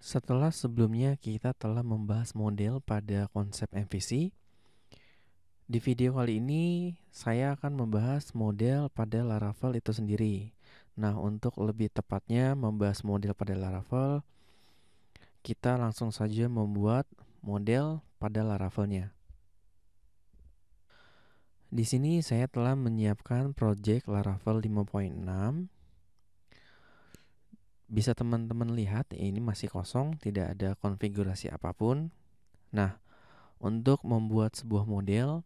Setelah sebelumnya kita telah membahas model pada konsep MVC, di video kali ini saya akan membahas model pada Laravel itu sendiri. Nah, untuk lebih tepatnya membahas model pada Laravel, kita langsung saja membuat model pada Laravelnya. Di sini saya telah menyiapkan project Laravel 5.6. Bisa teman-teman lihat, ini masih kosong, tidak ada konfigurasi apapun. Nah, untuk membuat sebuah model,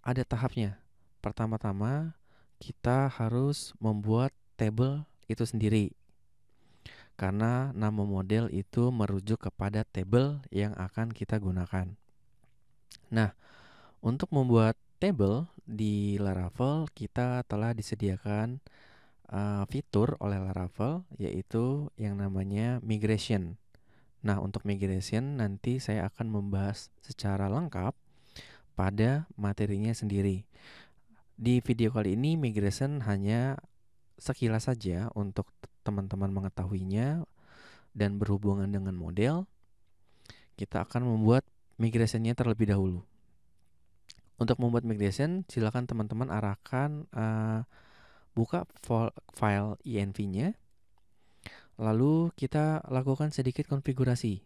ada tahapnya. Pertama-tama, kita harus membuat table itu sendiri. Karena nama model itu merujuk kepada table yang akan kita gunakan. Nah, untuk membuat table di Laravel, kita telah disediakan fitur oleh Laravel, yaitu yang namanya migration. Nah, untuk migration nanti saya akan membahas secara lengkap pada materinya sendiri. Di video kali ini migration hanya sekilas saja untuk teman-teman mengetahuinya dan berhubungan dengan model. Kita akan membuat migrationnya terlebih dahulu. Untuk membuat migration, silakan teman-teman arahkan buka file env-nya. Lalu kita lakukan sedikit konfigurasi.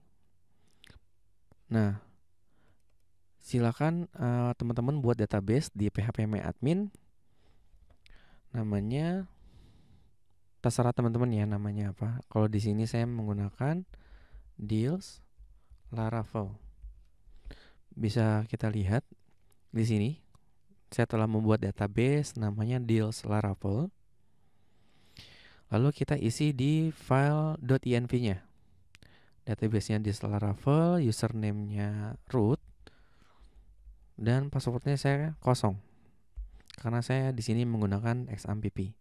Nah, silakan teman-teman buat database di phpMyAdmin. Namanya terserah teman-teman ya namanya apa. Kalau di sini saya menggunakan deals Laravel. Bisa kita lihat di sini saya telah membuat database namanya deals Laravel. Lalu kita isi di file .env-nya. Database-nya deals Laravel, username-nya root, dan password-nya saya kosong karena saya di sini menggunakan XAMPP.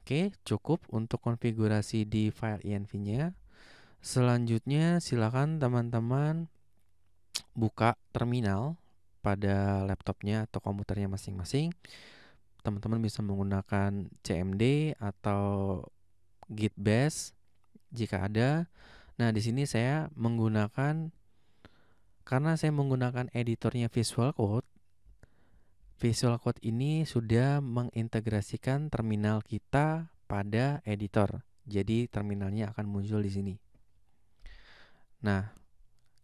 Oke, cukup untuk konfigurasi di file env-nya. Selanjutnya silakan teman-teman buka terminal pada laptopnya atau komputernya masing-masing. Teman-teman bisa menggunakan CMD atau Git Bash jika ada. Nah, di sini saya menggunakan karena saya menggunakan editornya Visual Code. Visual Code ini sudah mengintegrasikan terminal kita pada editor. Jadi terminalnya akan muncul di sini. Nah,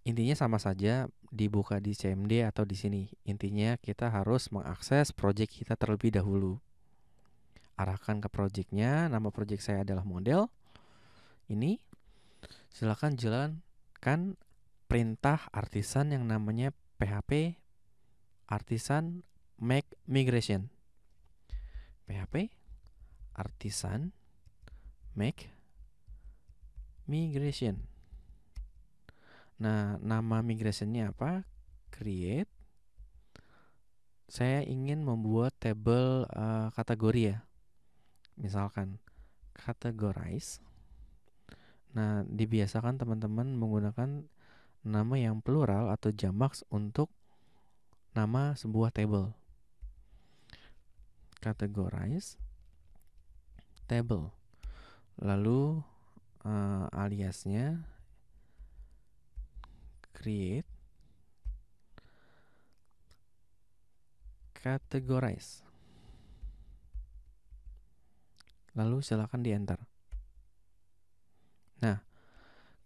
intinya sama saja dibuka di CMD atau di sini. Intinya kita harus mengakses project kita terlebih dahulu. Arahkan ke projectnya, nama project saya adalah model. Ini, silakan jalankan perintah artisan yang namanya php artisan make migration. php artisan make migration. Nah, nama migrationnya apa? Create. Saya ingin membuat table kategori ya. Misalkan categorize. Nah, dibiasakan teman-teman menggunakan nama yang plural atau jamaks untuk nama sebuah table. Categorize table. Lalu aliasnya create categorize. Lalu silakan di enter. Nah,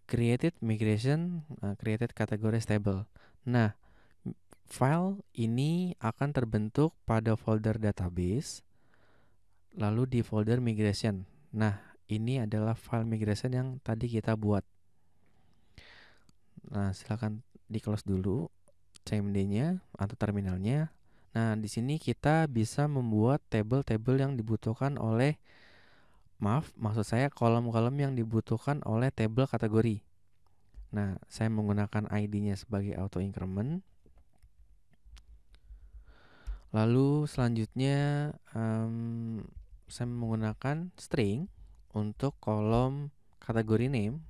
created migration, created categories table. Nah, file ini akan terbentuk pada folder database, lalu di folder migration. Nah, ini adalah file migration yang tadi kita buat. Nah, silakan di close dulu CMD-nya atau terminalnya. Nah, di sini kita bisa membuat table-table yang dibutuhkan oleh maksud saya kolom-kolom yang dibutuhkan oleh table kategori. Nah, saya menggunakan ID-nya sebagai auto increment. Lalu selanjutnya saya menggunakan string untuk kolom kategori name.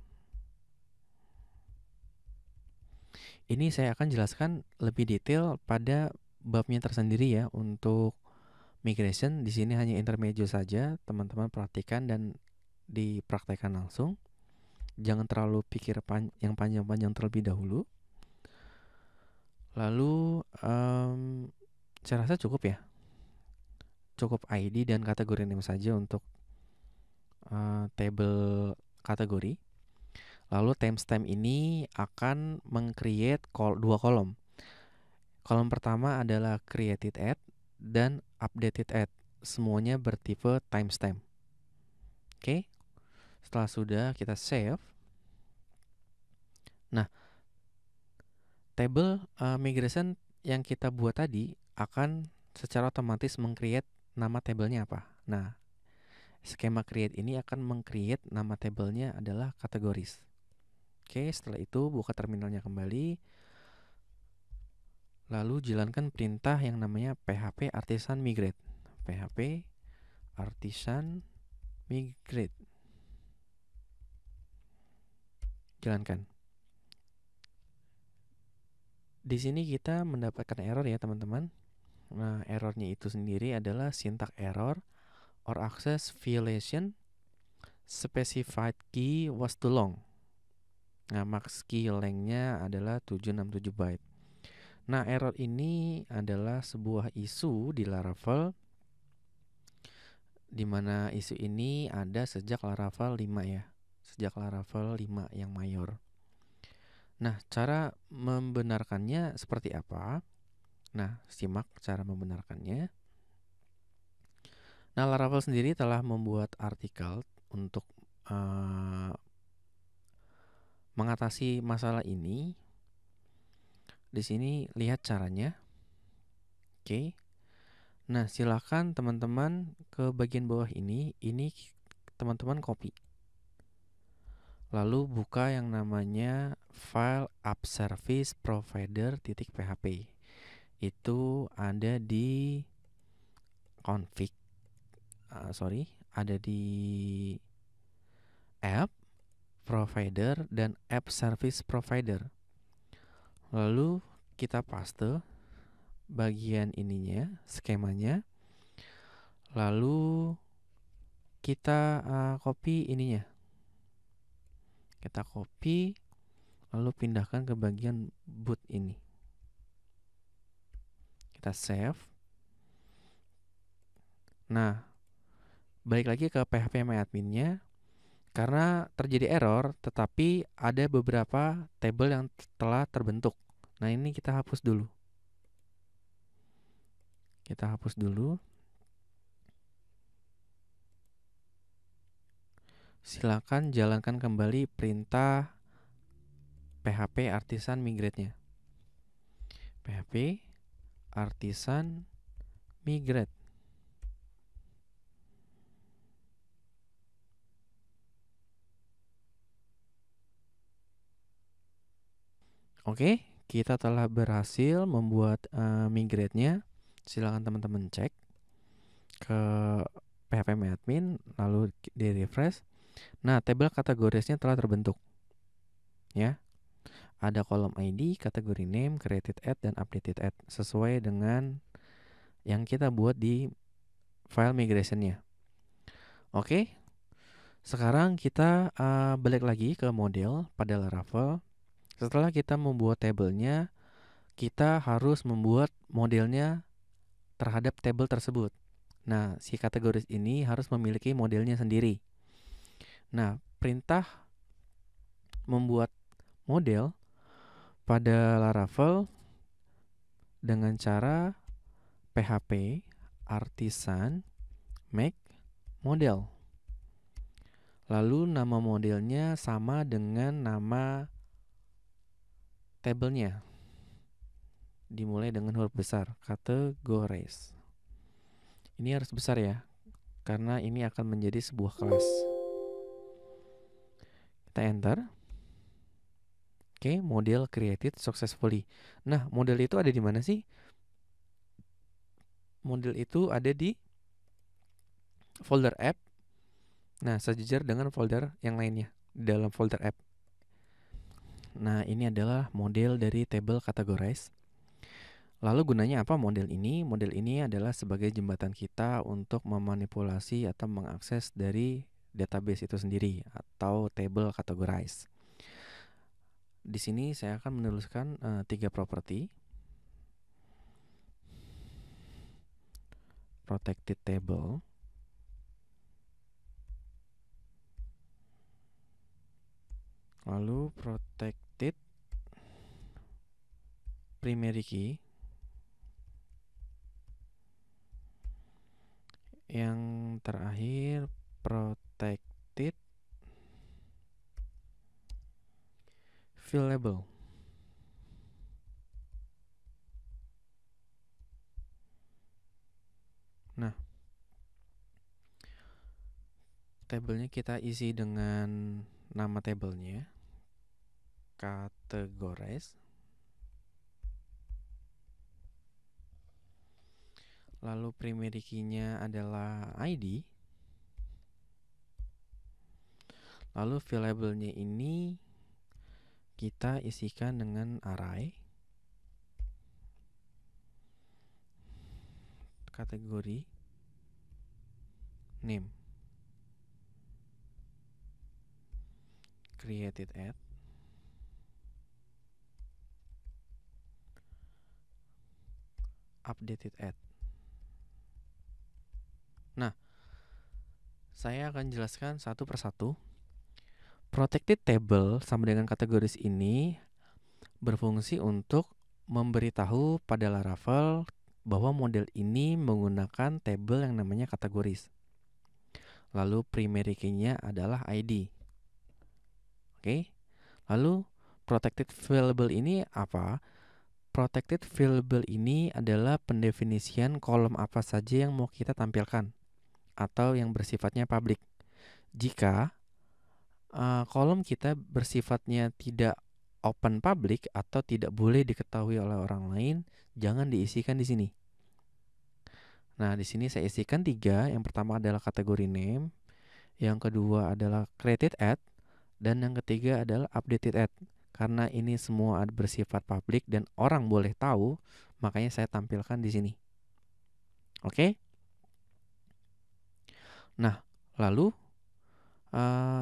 Ini saya akan jelaskan lebih detail pada babnya tersendiri ya. Untuk migration di sini hanya intermezzo saja, teman-teman perhatikan dan dipraktekkan langsung. Jangan terlalu pikir yang panjang-panjang terlebih dahulu. Lalu saya rasa cukup ya. Cukup ID dan kategori name saja untuk table kategori. Lalu timestamp ini akan meng-create dua kolom. Kolom pertama adalah created at dan updated at. Semuanya bertipe timestamp. Oke. Setelah sudah, kita save. Nah, table migration yang kita buat tadi akan secara otomatis meng-create nama tabelnya apa. Nah, skema create ini akan meng-create nama tabelnya adalah categories. Oke, setelah itu buka terminalnya kembali. Lalu jalankan perintah yang namanya php artisan migrate. php artisan migrate. Jalankan. Di sini kita mendapatkan error ya teman-teman. Nah, errornya itu sendiri adalah syntax error or access violation, specified key was too long. Nah, max key length-nya adalah 767 byte. Nah, error ini adalah sebuah isu di Laravel, di mana isu ini ada sejak Laravel 5 ya. Sejak Laravel 5 yang mayor. Nah, cara membenarkannya seperti apa? Nah, simak cara membenarkannya. Nah, Laravel sendiri telah membuat artikel untuk mengatasi masalah ini. Di sini lihat caranya. Oke. Nah, silakan teman-teman ke bagian bawah ini teman-teman copy. Lalu buka yang namanya file appserviceprovider.php. Itu ada di config. Ada di app provider dan app service provider. Lalu kita paste bagian ininya, skemanya. Lalu kita copy ininya. Kita copy lalu pindahkan ke bagian boot ini. Kita save. Nah, balik lagi ke php-myadmin-nya. Karena terjadi error, tetapi ada beberapa table yang telah terbentuk. Nah, ini kita hapus dulu. Kita hapus dulu. Silakan jalankan kembali perintah php artisan migrate-nya. php artisan migrate. Oke, kita telah berhasil membuat migrate-nya. Silakan teman-teman cek ke php-myadmin lalu di refresh. Nah, tabel kategorisnya telah terbentuk. Ya. Ada kolom ID, kategori name, created at, dan updated at sesuai dengan yang kita buat di file migration-nya. Oke. Sekarang kita balik lagi ke model pada Laravel. Setelah kita membuat tabelnya, kita harus membuat modelnya terhadap tabel tersebut. Nah, si kategoris ini harus memiliki modelnya sendiri. Nah, perintah membuat model pada Laravel dengan cara php artisan make model. Lalu nama modelnya sama dengan nama tabelnya. Dimulai dengan huruf besar, categories. Ini harus besar ya, karena ini akan menjadi sebuah kelas. Kita enter. Oke, model created successfully. Nah, model itu ada di mana sih? Model itu ada di folder app. Nah, sejajar dengan folder yang lainnya di dalam folder app. Nah, ini adalah model dari table categorize. Lalu gunanya apa model ini? Model ini adalah sebagai jembatan kita untuk memanipulasi atau mengakses dari database itu sendiri atau table categorize. Di sini saya akan menuliskan 3 properti. Protected table, lalu protected primary key, yang terakhir protected field label. Nah, tabelnya kita isi dengan nama tabelnya, categorize, lalu primary key-nya adalah ID, lalu field label-nya ini kita isikan dengan array, kategori, name, created at, updated at. Nah, saya akan jelaskan satu persatu. Protected table sama dengan kategoris ini berfungsi untuk memberitahu pada Laravel bahwa model ini menggunakan table yang namanya kategoris. Lalu primary key-nya adalah ID. Oke. Lalu protected variable ini apa? Protected variable ini adalah pendefinisian kolom apa saja yang mau kita tampilkan atau yang bersifatnya public. Jika kolom kita bersifatnya tidak open public atau tidak boleh diketahui oleh orang lain, jangan diisikan di sini. Nah, di sini saya isikan 3. Yang pertama adalah kategori name, yang kedua adalah created at, dan yang ketiga adalah updated at. Karena ini semua bersifat public dan orang boleh tahu, makanya saya tampilkan di sini. Oke? Nah, lalu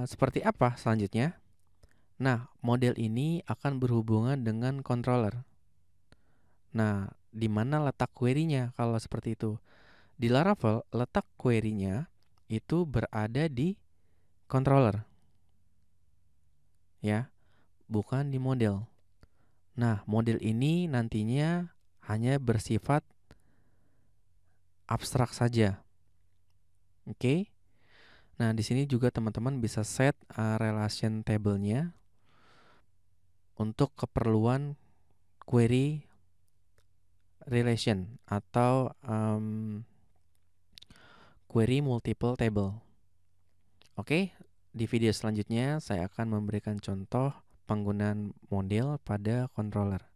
seperti apa selanjutnya? Nah, model ini akan berhubungan dengan controller. Nah, di mana letak query-nya kalau seperti itu? Di Laravel, letak query-nya itu berada di controller. Ya, bukan di model. Nah, model ini nantinya hanya bersifat abstrak saja. Oke? Nah, di sini juga teman-teman bisa set relation table-nya untuk keperluan query relation atau query multiple table. Oke, di video selanjutnya saya akan memberikan contoh penggunaan model pada controller.